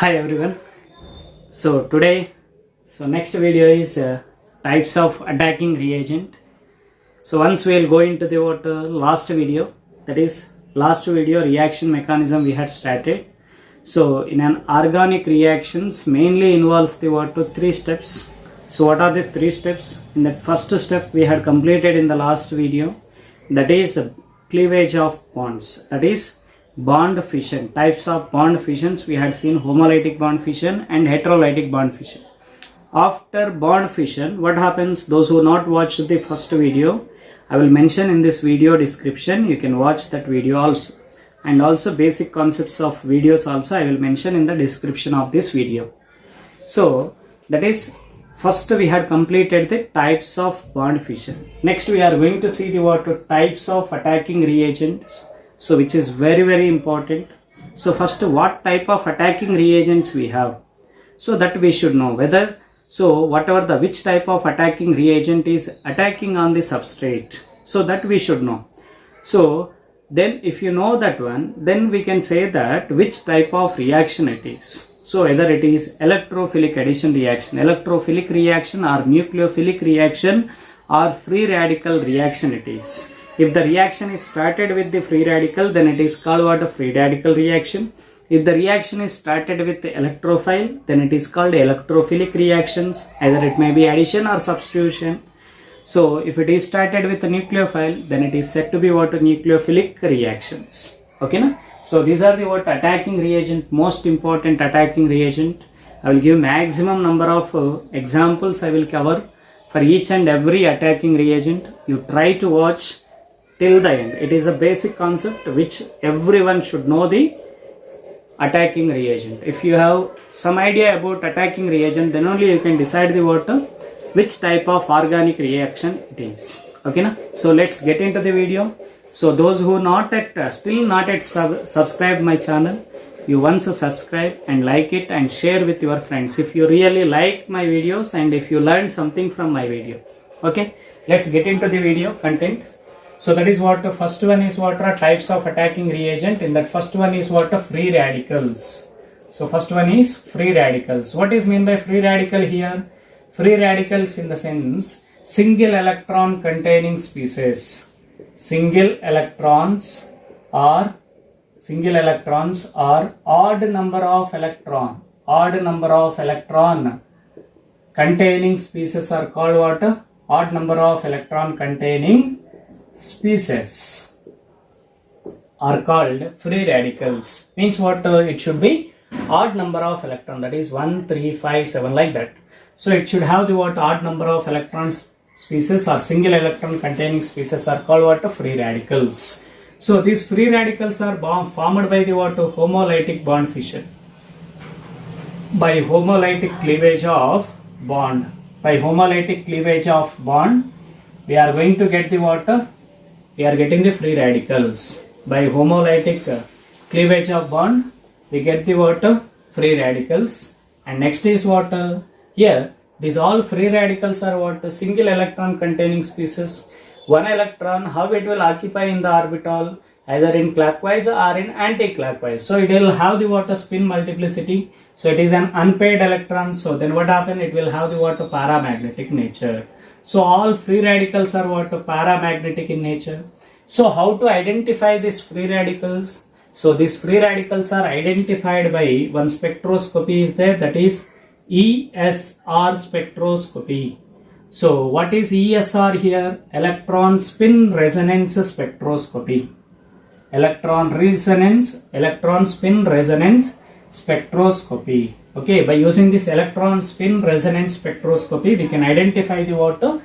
Hi everyone. Next video is types of attacking reagent. So once we'll go into the last video, that is last video reaction mechanism we had started. So in an organic reactions mainly involves the three steps. So what are the three steps? In the first step we had completed in the last video, that is cleavage of bonds, that is bond fission. Types of bond fissions we had seen: homolytic bond fission and heterolytic bond fission. After bond fission, what happens? Those who not watched the first video, I will mention in this video description. You can watch that video also, and also basic concepts of videos also I will mention in the description of this video. So that is, first we had completed the types of bond fission. Next we are going to see the types of attacking reagents, so which is very important. So first, what type of attacking reagents we have, so that we should know whether, so whatever the which type of attacking reagent is attacking on the substrate, so that we should know. So then if you know that one, then we can say that which type of reaction it is. So whether it is electrophilic addition reaction, electrophilic reaction, or nucleophilic reaction, or free radical reaction it is. If the reaction is started with the free radical, then it is called what? A free radical reaction. If the reaction is started with the electrophile, then it is called electrophilic reactions. Either it may be addition or substitution. So if it is started with a nucleophile, then it is said to be what? Nucleophilic reactions. Okay, na? So these are the attacking reagent, most important attacking reagent. I will give maximum number of examples I will cover for each and every attacking reagent. You try to watch till the end. It is a basic concept which everyone should know, the attacking reagent. If you have some idea about attacking reagent, then only you can decide the which type of organic reaction it is. Okay, na? So let's get into the video. So those who still not yet subscribe my channel, you once subscribe and like it and share with your friends if you really like my videos and if you learn something from my video. Okay, let's get into the video content. So that is what the first one is, what are types of attacking reagent. In that first one is what? Free radicals. So first one is free radicals. What is mean by free radical here? Free radicals in the sense single electron containing species. Single electrons or odd number of electron containing species are called what? Odd number of electron containing species are called free radicals. Means what? It should be odd number of electron, that is 1, 3, 5, 7, like that. So it should have the odd number of electrons species or single electron containing species are called what? Free radicals. So these free radicals are formed by the homolytic bond fission, by homolytic cleavage of bond. By homolytic cleavage of bond, we are going to get the we are getting the free radicals. By homolytic cleavage of bond, we get the free radicals. And next is what? Here these all free radicals are what? Single electron containing species. One electron, how it will occupy in the orbital, either in clockwise or in anti-clockwise. So it will have the spin multiplicity. So it is an unpaired electron. So then what happen? It will have the paramagnetic nature. So all free radicals are what? Paramagnetic in nature. So how to identify these free radicals? So these free radicals are identified by one spectroscopy is there, that is ESR spectroscopy. So what is ESR here? Electron spin resonance spectroscopy. Electron spin resonance spectroscopy. Okay, by using this electron spin resonance spectroscopy, we can identify the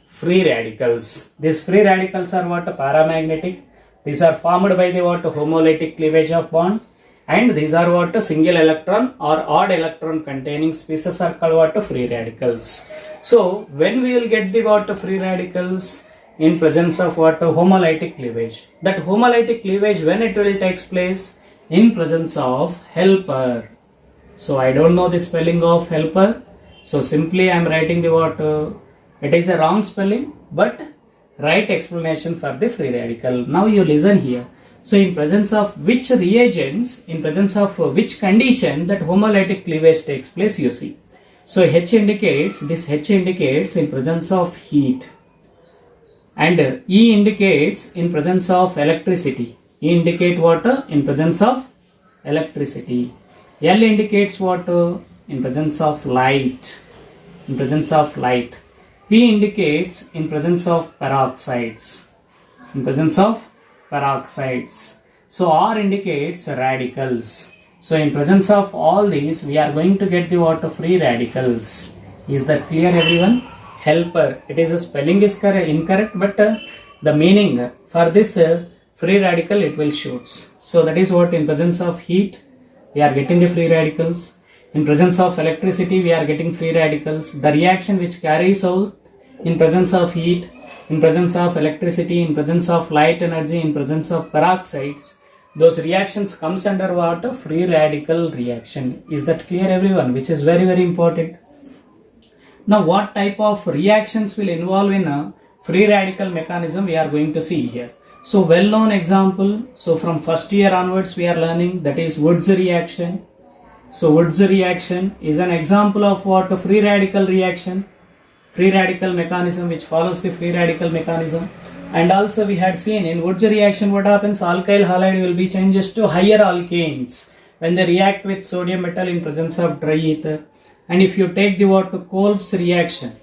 free radicals. These free radicals are what? Paramagnetic. These are formed by the homolytic cleavage of bond, and these are what? Single electron or odd electron containing species are called what? Free radicals. So when we will get the free radicals? In presence of what? Homolytic cleavage. That homolytic cleavage, when it will takes place? In presence of helper. So I don't know the spelling of helper, so simply I am writing the it is a wrong spelling, but right explanation for the free radical. Now you listen here. So in presence of which reagents, in presence of which condition that homolytic cleavage takes place, you see. So H indicates, this H indicates in presence of heat, and E indicates in presence of electricity. E indicate what? In presence of electricity. L indicates what? In presence of light. In presence of light. P indicates in presence of peroxides. In presence of peroxides. So R indicates radicals. So in presence of all these, we are going to get the what? Free radicals. Is that clear, everyone? Helper. It is a spelling is incorrect, but the meaning for this free radical it will shoots. So that is what in presence of heat we are getting the free radicals. In presence of electricity we are getting free radicals. The reaction which carries out in presence of heat, in presence of electricity, in presence of light energy, in presence of peroxides, those reactions comes under what? Free radical reaction. Is that clear, everyone? Which is very, very important. Now what type of reactions will involve in a free radical mechanism we are going to see here. So well known example, so from first year onwards we are learning, that is Woods reaction. So Woods reaction is an example of what? A free radical reaction, free radical mechanism which follows the free radical mechanism. And also we had seen in Woods reaction what happens, alkyl halide will be changes to higher alkanes when they react with sodium metal in presence of dry ether. And if you take the what? Kolb's reaction.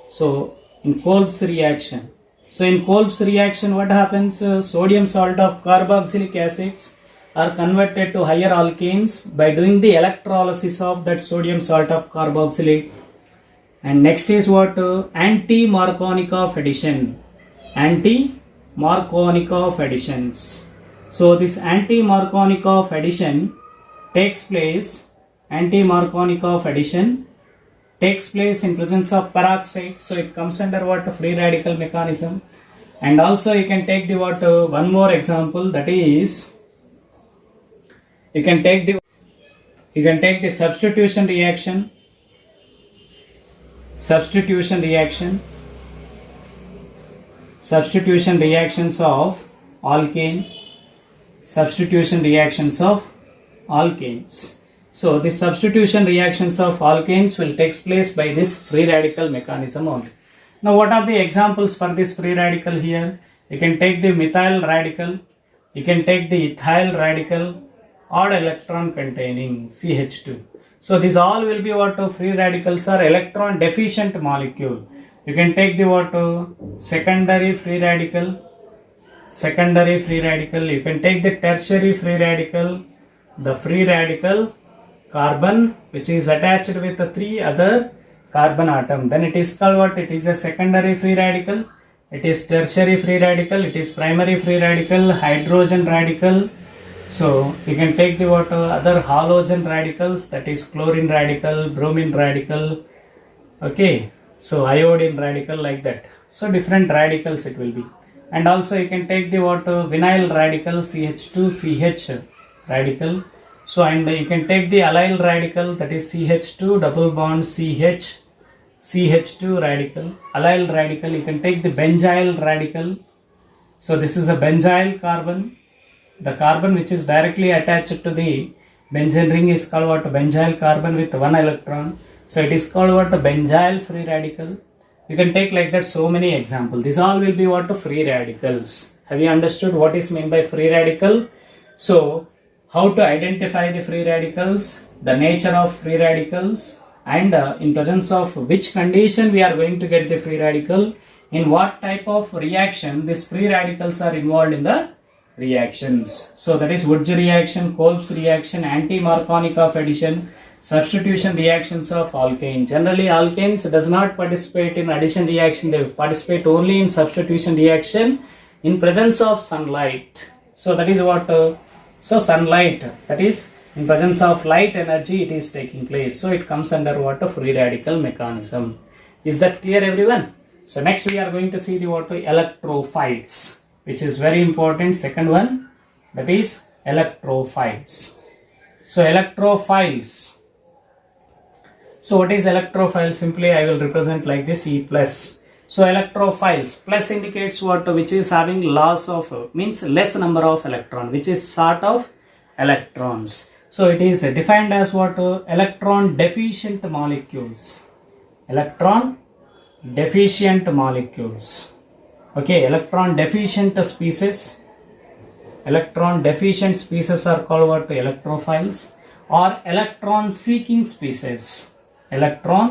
So in Kolb's reaction, what happens? Sodium salt of carboxylic acids are converted to higher alkanes by doing the electrolysis of that sodium salt of carboxylate. And next is what? Anti-Markovnikov addition. Anti-Markovnikov additions. So this anti-Markovnikov addition takes place. Anti-Markovnikov addition takes place in presence of peroxide. So it comes under what? Free radical mechanism. And also you can take the what? One more example, that is you can take the substitution reaction. Substitution reactions of alkane. Substitution reactions of alkanes. So the substitution reactions of alkanes will take place by this free radical mechanism only. Now what are the examples for this free radical here? You can take the methyl radical, you can take the ethyl radical, odd electron containing CH2. So these all will be what? Free radicals are electron deficient molecule. You can take the what? Secondary free radical. You can take the tertiary free radical, the free radical carbon which is attached with the 3 other carbon atom. Then it is called what? It is a secondary free radical, it is tertiary free radical, it is primary free radical, hydrogen radical. So you can take the what? Other halogen radicals, that is chlorine radical, bromine radical, okay, so iodine radical, like that. So different radicals it will be. And also you can take the what? Vinyl radical, CH2CH radical. So and you can take the allyl radical, that is CH2 double bond CH, CH2 radical, allyl radical. You can take the benzyl radical. So this is a benzyl carbon. The carbon which is directly attached to the benzene ring is called what? Benzyl carbon with 1 electron. So it is called what? Benzyl free radical. You can take like that so many examples. These all will be what? Free radicals. Have you understood what is meant by free radical? So how to identify the free radicals, the nature of free radicals, and in presence of which condition we are going to get the free radical, in what type of reaction these free radicals are involved in the reactions. So that is Woods reaction, Kolb's reaction, anti-Markovnikov addition, substitution reactions of alkane. Generally alkanes does not participate in addition reaction, they participate only in substitution reaction in presence of sunlight. So that is what? So sunlight, that is in presence of light energy it is taking place. So it comes under what? Free radical mechanism. Is that clear, everyone? So next we are going to see the what? Electrophiles, which is very important. Second one, that is electrophiles. So electrophiles. So what is electrophile? Simply I will represent like this, E plus. So electrophiles, plus indicates what, which is having loss of, means less number of electron, which is sort of electrons. So it is defined as what, electron deficient molecules. Electron deficient molecules. Okay, electron deficient species. Electron deficient species are called what, electrophiles, or electron seeking species. Electron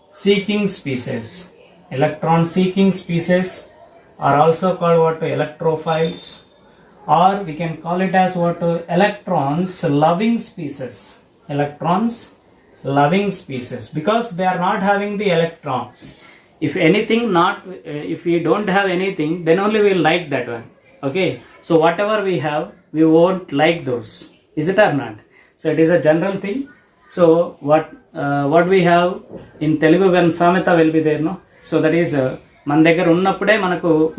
seeking species. Electron seeking species are also called what, electrophiles, or we can call it as what, electrons loving species. Electrons loving species, because they are not having the electrons. If anything, not if we don't have anything, then only we will like that one. Okay, so whatever we have, we won't like those. Is it or not? So it is a general thing. So what we have in Telugu, when Sameta will be there, no? So that is మన దగ్గర ఉన్నప్పుడే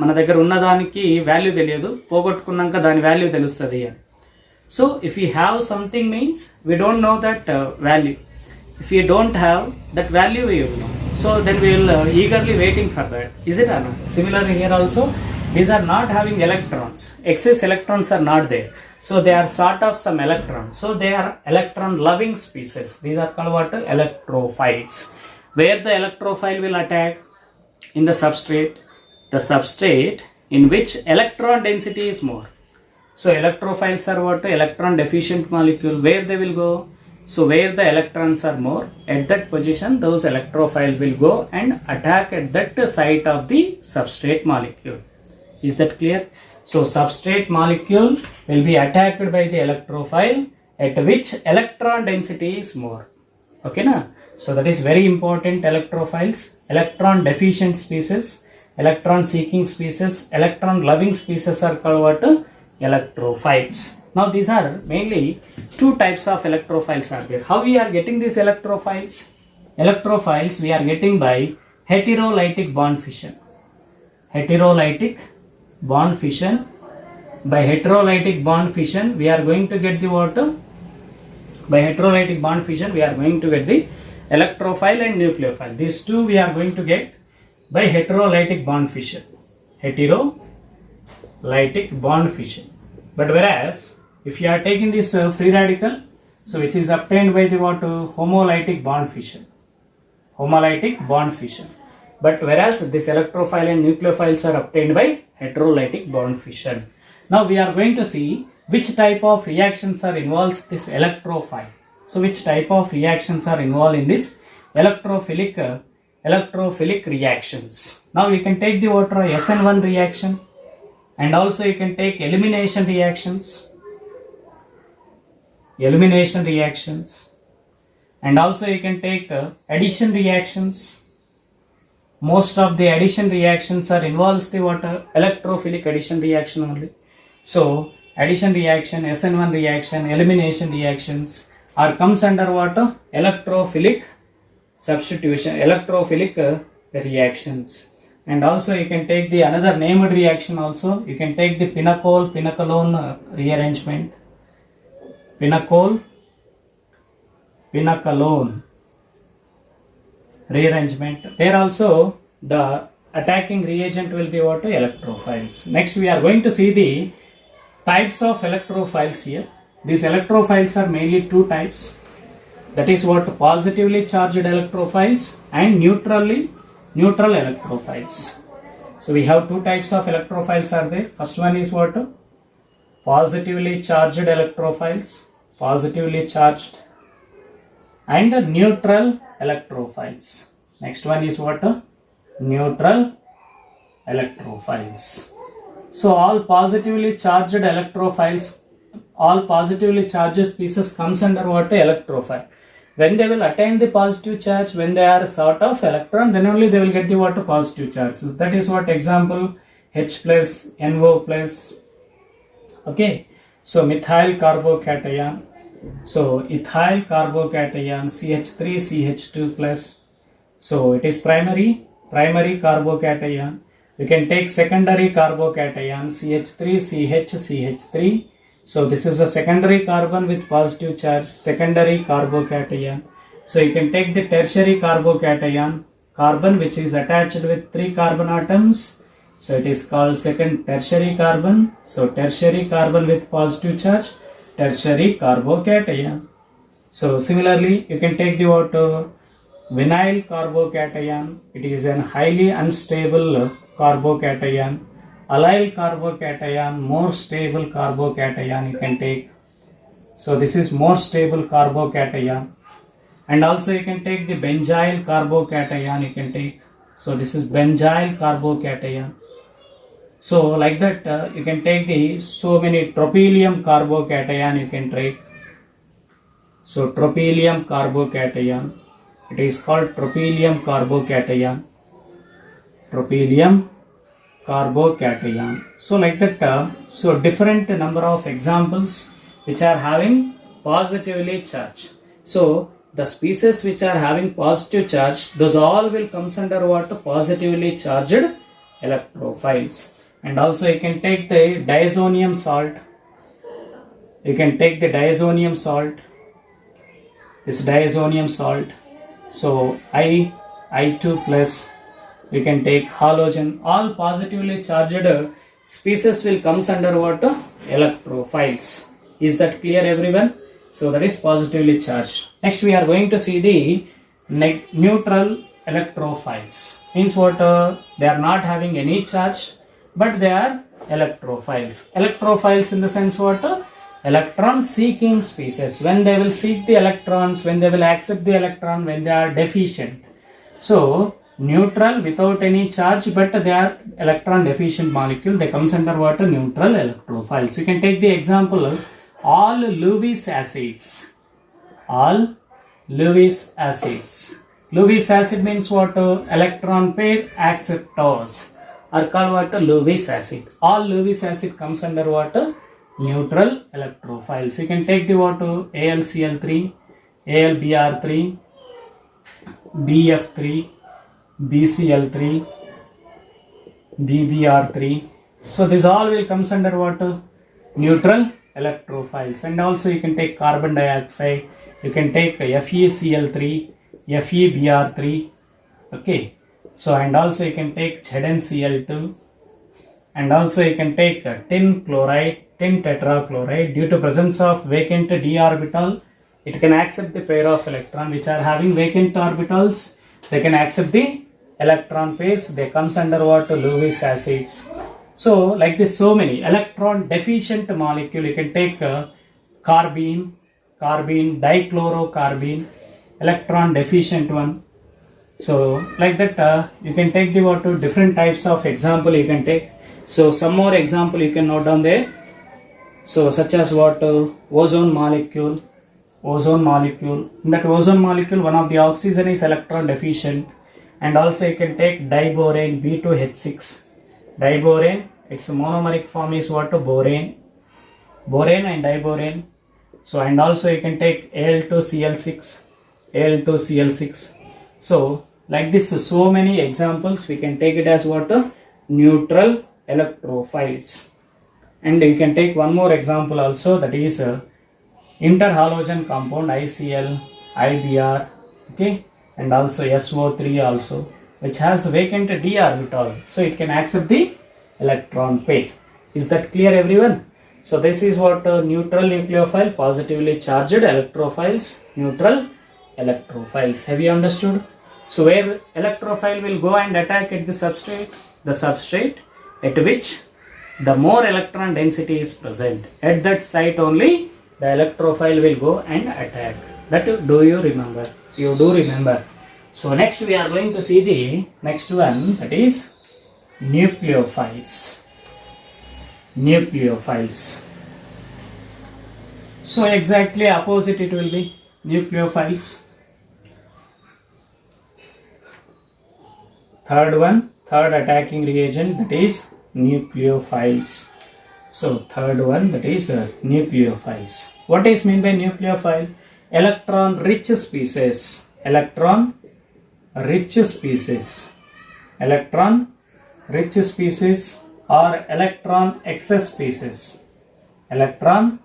మన దగ్గర ఉన్నదానికి value తెలియదు, పోగొట్టుకున్నాక దాని value తెలుస్తుంది అని. So if you have something means we don't know that value. If you don't have that value, we will know. So then we will eagerly waiting for that. Is it or not? Similarly here also, these are not having electrons. Excess electrons are not there. So they are sort of some electrons. So they are electron loving species. These are called what? Electrophiles. Where the electrophile will attack? In the substrate. The substrate in which electron density is more. So electrophiles are what? Electron deficient molecule. Where they will go? So where the electrons are more, at that position those electrophiles will go and attack at that site of the substrate molecule. Is that clear? So substrate molecule will be attacked by the electrophile at which electron density is more. Okay na? So that is very important. Electrophiles, electron deficient species, electron seeking species, electron loving species are called what? Electrophiles. Now these are mainly two types of electrophiles are there. How we are getting these electrophiles? Electrophiles we are getting by heterolytic bond fission. Heterolytic bond fission. By heterolytic bond fission we are going to get the what? By heterolytic bond fission we are going to get the electrophile and nucleophile. These two we are going to get by heterolytic bond fission. Heterolytic bond fission. But whereas if you are taking this free radical, so which is obtained by the what? Homolytic bond fission. Homolytic bond fission. But whereas this electrophile and nucleophiles are obtained by heterolytic bond fission. Now we are going to see which type of reactions are involved this electrophile. So which type of reactions are involved in this electrophilic reactions. Now you can take the water SN1 reaction, and also you can take elimination reactions, and also you can take addition reactions. Most of the addition reactions are involves the water electrophilic addition reaction only. So addition reaction, SN1 reaction, elimination reactions are comes under what? Electrophilic substitution, electrophilic reactions. And also you can take the another named reaction also. You can take the pinacol-pinacalone rearrangement. Pinacol-pinacalone rearrangement. There also the attacking reagent will be what? Electrophiles. Next we are going to see the types of electrophiles here. These electrophiles are mainly two types. That is what? Positively charged electrophiles and neutral electrophiles. So we have two types of electrophiles are there. First one is what? Positively charged electrophiles, positively charged, and neutral electrophiles. Next one is what? Neutral electrophiles. So all positively charged electrophiles, all positively charged species comes under what? Electrophile. When they will attain the positive charge, when they are sort of electron, then only they will get the what? Positive charge. So that is what example H plus, NO plus. Okay. So methyl carbocation. So ethyl carbocation CH3CH2 plus. So it is primary carbocation. We can take secondary carbocation CH3CH3. So this is a secondary carbon with positive charge, secondary carbocation. So you can take the tertiary carbocation carbon which is attached with 3 carbon atoms. So it is called second tertiary carbon. So tertiary carbon with positive charge, tertiary carbocation. So similarly, you can take the water vinyl carbocation. It is an highly unstable carbocation. Allyl carbocation, more stable carbocation you can take. So this is more stable carbocation. And also you can take the benzyl carbocation you can take. So this is benzyl carbocation. So like that you can take the so many tropylium carbocation you can take. So tropylium carbocation, it is called tropylium carbocation. Tropylium carbocation. So like that so different number of examples which are having positively charged. So the species which are having positive charge, those all will comes under what? Positively charged electrophiles. And also you can take the diazonium salt. You can take the diazonium salt. This diazonium salt. So I2 plus. You can take halogen. All positively charged species will comes under what? Electrophiles. Is that clear, everyone? So that is positively charged. Next we are going to see the neutral electrophiles. Means what? They are not having any charge, but they are electrophiles. Electrophiles in the sense what? Electron seeking species. When they will seek the electrons, when they will accept the electron, when they are deficient. So neutral without any charge, but they are electron deficient molecule. They comes under what? Neutral electrophiles. You can take the example of all Lewis acids. All Lewis acids. Lewis acid means what? Electron pair acceptors are called what? Lewis acid. All Lewis acid comes under what? Neutral electrophiles. You can take the what? AlCl3, AlBr3, BF3, BCl3, BBr3. So this all will comes under what? Neutral electrophiles. And also you can take carbon dioxide. You can take FeCl3, FeBr3. Okay. So and also you can take ZnCl2. And also you can take tin chloride, tin tetrachloride. Due to presence of vacant d orbital, it can accept the pair of electron which are having vacant orbitals. They can accept the electron pairs. They comes under what? Lewis acids. So like this, so many electron deficient molecule. You can take carbene, dichlorocarbene, electron deficient one. So like that you can take the what? Different types of example you can take. So some more example you can note down there. So such as what? Ozone molecule. Ozone molecule. In that ozone molecule, one of the oxygen is electron deficient. And also you can take diborane, B2H6. Diborane, its monomeric form is what? Borane. Borane and diborane. So and also you can take Al2Cl6. Al2Cl6. So like this, so many examples we can take it as what? Neutral electrophiles. And you can take one more example also, that is interhalogen compound ICl, IBr, okay, and also SO3 also, which has vacant d orbital, so it can accept the electron pair. Is that clear, everyone? So this is what neutral nucleophile, positively charged electrophiles, neutral electrophiles. Have you understood? So where electrophile will go and attack at the substrate? The substrate at which the more electron density is present, at that site only the electrophile will go and attack. That do you remember? You do remember. So next we are going to see the next one, that is nucleophiles. Nucleophiles. So exactly opposite it will be nucleophiles. Third one, third attacking reagent, that is nucleophiles. So third one, that is nucleophiles. What is meant by nucleophile? Electron rich species. Electron rich species. Electron rich species or electron excess species. Electron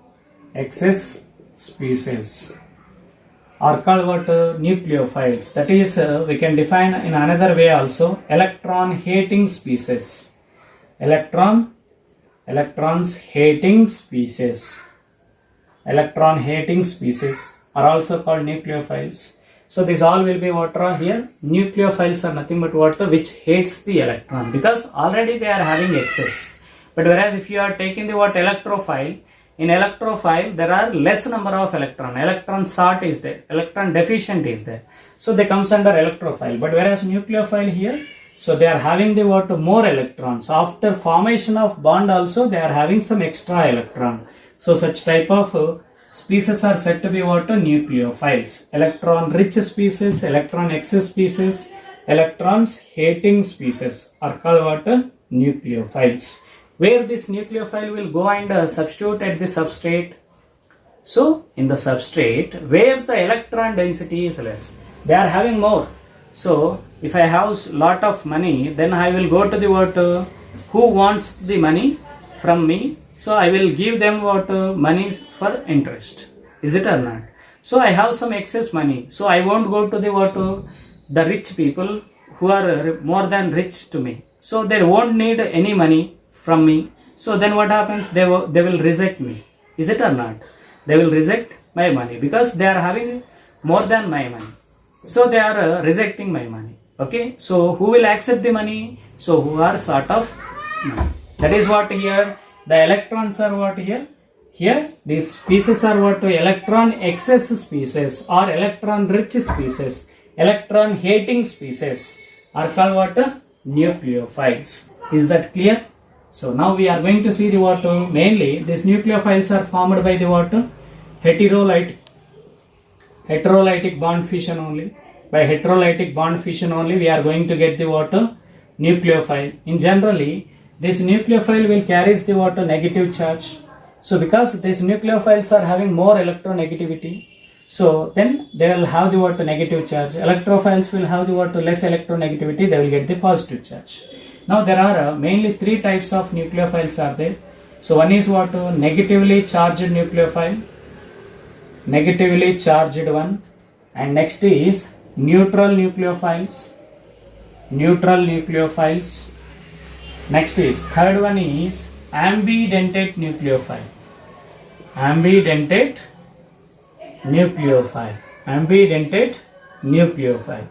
excess species are called what? Nucleophiles. That is, we can define in another way also, electron hating species. Electrons hating species. Electron hating species are also called nucleophiles. So these all will be what are here? Nucleophiles are nothing but what? Which hates the electron, because already they are having excess. But whereas if you are taking the what? Electrophile, in electrophile there are less number of electron short is there, electron deficient is there, so they comes under electrophile. But whereas nucleophile here, so they are having the what? More electrons. After formation of bond also they are having some extra electron. So such type of species are said to be what? Nucleophiles. Electron rich species, electron excess species, electrons hating species are called what? Nucleophiles. Where this nucleophile will go and substitute at the substrate. So in the substrate where the electron density is less, they are having more. So if I have lot of money, then I will go to the what? Who wants the money from me? So I will give them what? Money for interest. Is it or not? So I have some excess money. So I won't go to the what? The rich people who are more than rich to me. So they won't need any money from me. So then what happens? They will reject me. Is it or not? They will reject my money because they are having more than my money. So they are rejecting my money. Okay. So who will accept the money? So who are sort of money. That is what here. The electrons are what here? Here these species are what? Electron excess species or electron rich species. Electron hating species are called what? Nucleophiles. Is that clear? So now we are going to see the what? Mainly these nucleophiles are formed by the what? Heterolytic bond fission only. By heterolytic bond fission only we are going to get the what? Nucleophile. In generally this nucleophile will carries the what? Negative charge. So because these nucleophiles are having more electronegativity, so then they will have the what? Negative charge. Electrophiles will have the what? Less electronegativity, they will get the positive charge. Now there are mainly three types of nucleophiles are there. So one is what? Negatively charged nucleophile, negatively charged one, and next is neutral nucleophiles, next is third one is ambidentate nucleophile, ambidentate nucleophile.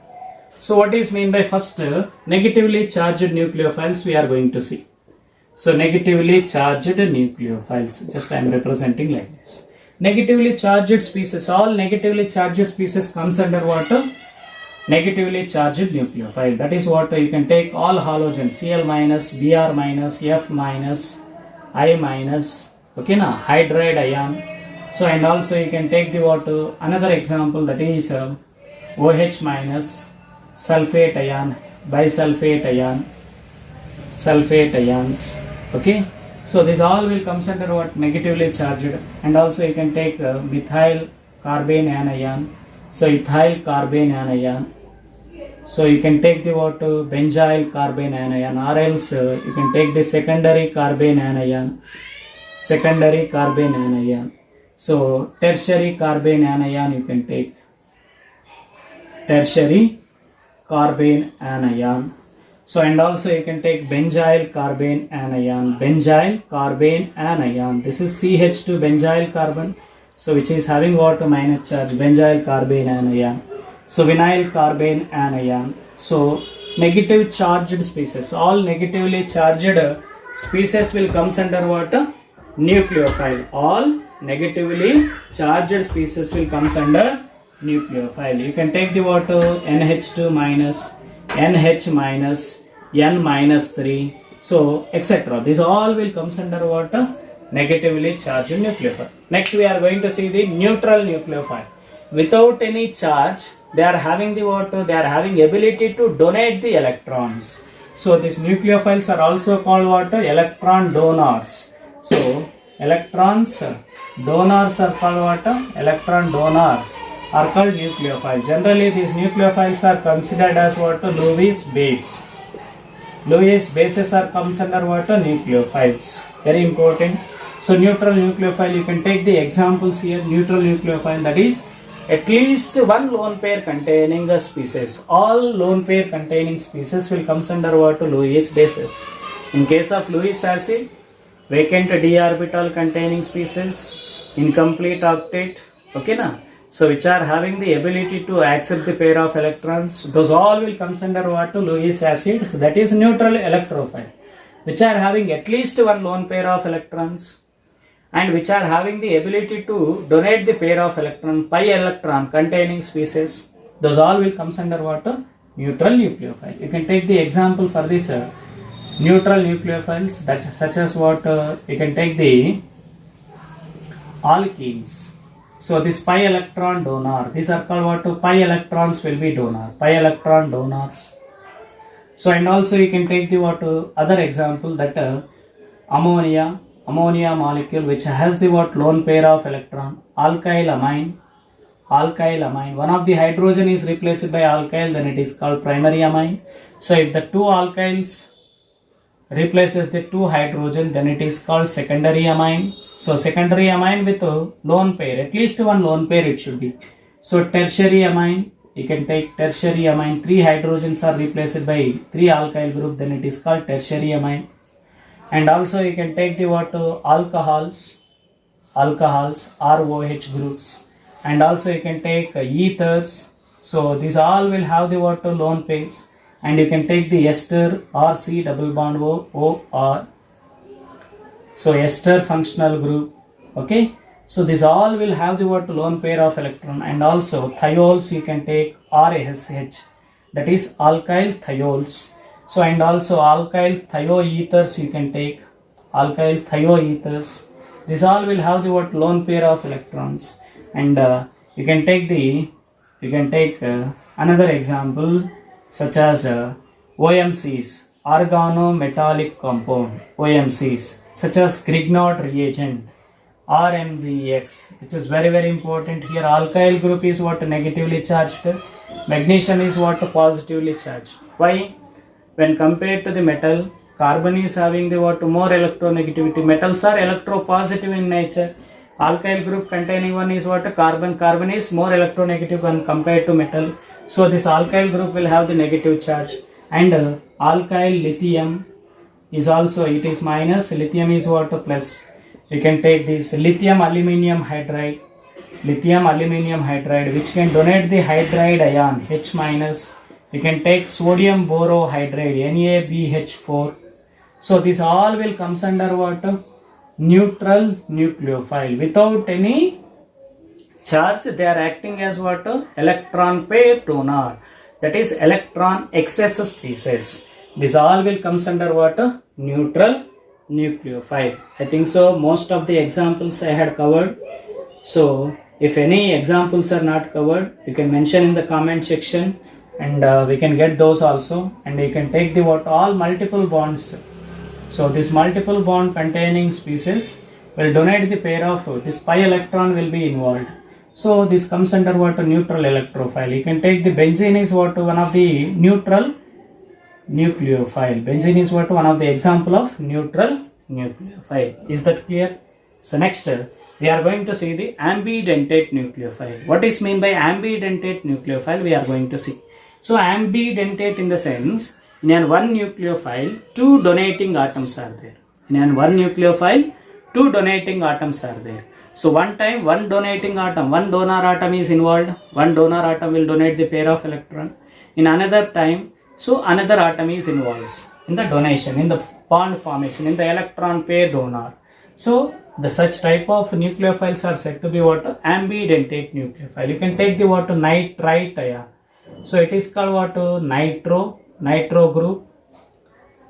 So what is mean by first negatively charged nucleophiles we are going to see. So negatively charged nucleophiles, just I am representing like this. Negatively charged species, all negatively charged species comes under what? Negatively charged nucleophile. That is what you can take all halogens, Cl minus, Br minus, F minus, I minus, okay na, hydride ion. So and also you can take the what? Another example, that is OH minus, sulfate ion, bisulfate ion, sulfate ions. Okay, so this all will comes under what? Negatively charged. And also you can take methyl carbene anion, so ethyl carbene anion. So you can take the what? Benzyl carbene anion, or else you can take the secondary carbene anion, so tertiary carbene anion you can take, tertiary carbene anion. So and also you can take benzyl carbene anion, this is CH2 benzyl carbon, so which is having what? Minus charge, benzyl carbene anion. So vinyl carbene anion. So negative charged species, all negatively charged species will comes under what? Nucleophile. All negatively charged species will comes under nucleophile. You can take the what? NH2 minus, NH minus, N minus 3, so etc. This all will comes under what? Negatively charged nucleophile. Next we are going to see the neutral nucleophile. Without any charge, they are having the what? They are having ability to donate the electrons. So these nucleophiles are also called what? Electron donors. So electrons donors are called what? Electron donors are called nucleophiles. Generally these nucleophiles are considered as what? Lewis base. Lewis bases are comes under what? Nucleophiles. Very important. So neutral nucleophile, you can take the examples here. Neutral nucleophile, that is at least one lone pair containing a species. All lone pair containing species will comes under what? Lewis basis. In case of Lewis acid, vacant d orbital containing species, incomplete octet, okay na? So which are having the ability to accept the pair of electrons, those all will comes under what? Lewis acids, that is neutral electrophile, which are having at least one lone pair of electrons and which are having the ability to donate the pair of electron, pi electron containing species, those all will comes under what? Neutral nucleophile. You can take the example for this neutral nucleophiles, that's such as what? You can take the alkenes. So this pi electron donor, these are called what? Pi electrons will be donor, pi electron donors. So and also you can take the what? Other example, that ammonia molecule which has the what? Lone pair of electron, alkyl amine. One of the hydrogen is replaced by alkyl, then it is called primary amine. So if the two alkyls replaces the two hydrogen, then it is called secondary amine. So secondary amine with a lone pair, at least one lone pair it should be. So tertiary amine, you can take tertiary amine, three hydrogens are replaced by three alkyl group, then it is called tertiary amine. And also you can take the what? Alcohols, ROH groups. And also you can take ethers. So these all will have the what? Lone pairs. And you can take the ester, RC double bond OR. So ester functional group, okay. So these all will have the what? Lone pair of electron. And also thiols, you can take RSH, that is alkyl thiols. So and also alkyl thioethers, you can take alkyl thioethers. These all will have the what? Lone pair of electrons. And you can take another example, such as OMCs, organometallic compound, OMCs, such as Grignard reagent, RMGX, which is very very important here. Alkyl group is what? Negatively charged, magnesium is what? Positively charged. Why? When compared to the metal, carbon is having the what? More electronegativity. Metals are electropositive in nature. Alkyl group containing one is what? Carbon is more electronegative when compared to metal. So this alkyl group will have the negative charge. And alkyl lithium is also, it is minus, lithium is what? Plus. You can take this lithium aluminium hydride, which can donate the hydride ion H minus. You can take sodium borohydride, NaBH4. So this all will comes under what? Neutral nucleophile. Without any charge, they are acting as what? Electron pair donor, that is electron excess species. This all will comes under what? Neutral nucleophile. I think so most of the examples I had covered. So if any examples are not covered, you can mention in the comment section, and we can get those also. And you can take the what? All multiple bonds. So this multiple bond containing species will donate the pair of this pi electron will be involved. So this comes under what? Neutral electrophile. You can take the benzene is what? One of the neutral nucleophile. Benzene is what? One of the example of neutral nucleophile. Is that clear? So next we are going to see the ambidentate nucleophile. What is mean by ambidentate nucleophile? We are going to see. So ambidentate in the sense, in one nucleophile, two donating atoms are there. In one nucleophile, two donating atoms are there. So one time one donating atom, one donor atom is involved. One donor atom will donate the pair of electron. In another time, so another atom is involved in the donation, in the bond formation, in the electron pair donor. So the such type of nucleophiles are said to be what? Ambidentate nucleophile. You can take the what? Nitrite ion. So it is called what? Nitro group.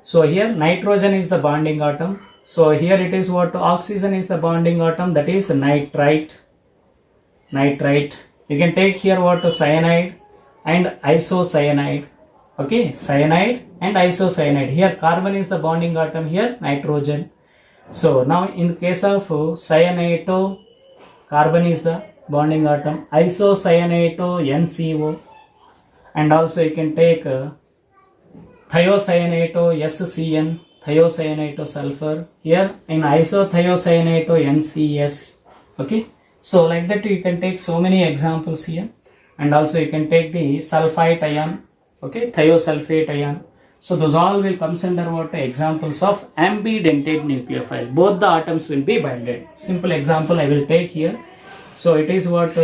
So here nitrogen is the bonding atom. So here it is what? Oxygen is the bonding atom, that is nitrite. You can take here what? Cyanide and isocyanide. Okay, cyanide and isocyanide. Here carbon is the bonding atom, here nitrogen. So now in the case of cyanato, carbon is the bonding atom, isocyanato NCO, and also you can take thiocyanato SCN, thiocyanato sulfur. Here in isothiocyanato NCS. Okay, So like that you can take so many examples here, and also you can take the sulfite ion, okay, thiosulfate ion. So those all will comes under what examples of ambidentate nucleophile. Both the atoms will be binded. Simple example I will take here. So it is what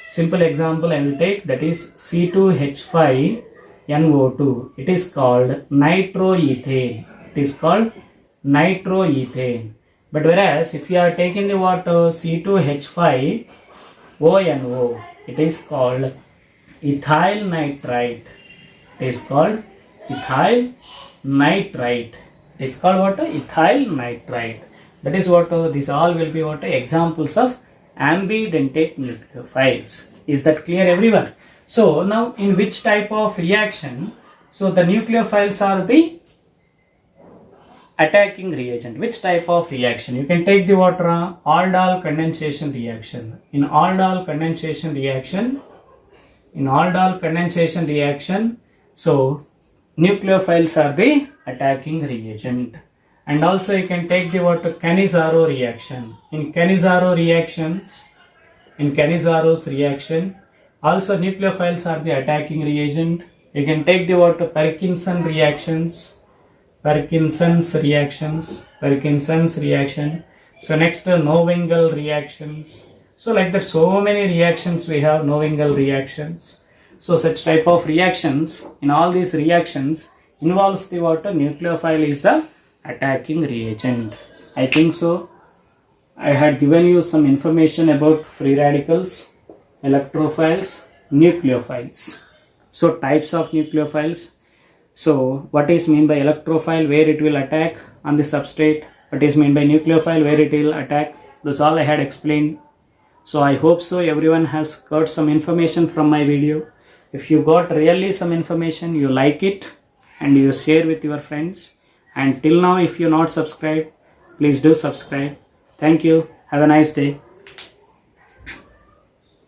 simple example I will take, that is C2H5NO2. It is called nitroethane. It is called nitroethane. But whereas if you are taking the water C2H5ONO, it is called ethyl nitrite. It is called ethyl nitrite. It is called what? Ethyl nitrite. That is what these all will be what examples of ambidentate nucleophiles. Is that clear, everyone? So now in which type of reaction? So the nucleophiles are the attacking reagent. Which type of reaction? You can take the water aldol condensation reaction. In aldol condensation reaction, so nucleophiles are the attacking reagent. And also you can take the water Cannizzaro reaction. In Cannizzaro reaction, also nucleophiles are the attacking reagent. You can take the water Parkinson's reaction. So next Novingal reactions. So like that, so many reactions we have, Novingal reactions. So such type of reactions, in all these reactions involves the water nucleophile is the attacking reagent. I think so I had given you some information about free radicals, electrophiles, nucleophiles. So types of nucleophiles. So what is mean by electrophile, where it will attack on the substrate. What is mean by nucleophile, where it will attack. That's all I had explained. So I hope so everyone has got some information from my video. If you got really some information, you like it and you share with your friends. And till now if you not subscribed, please do subscribe. Thank you. Have a nice day.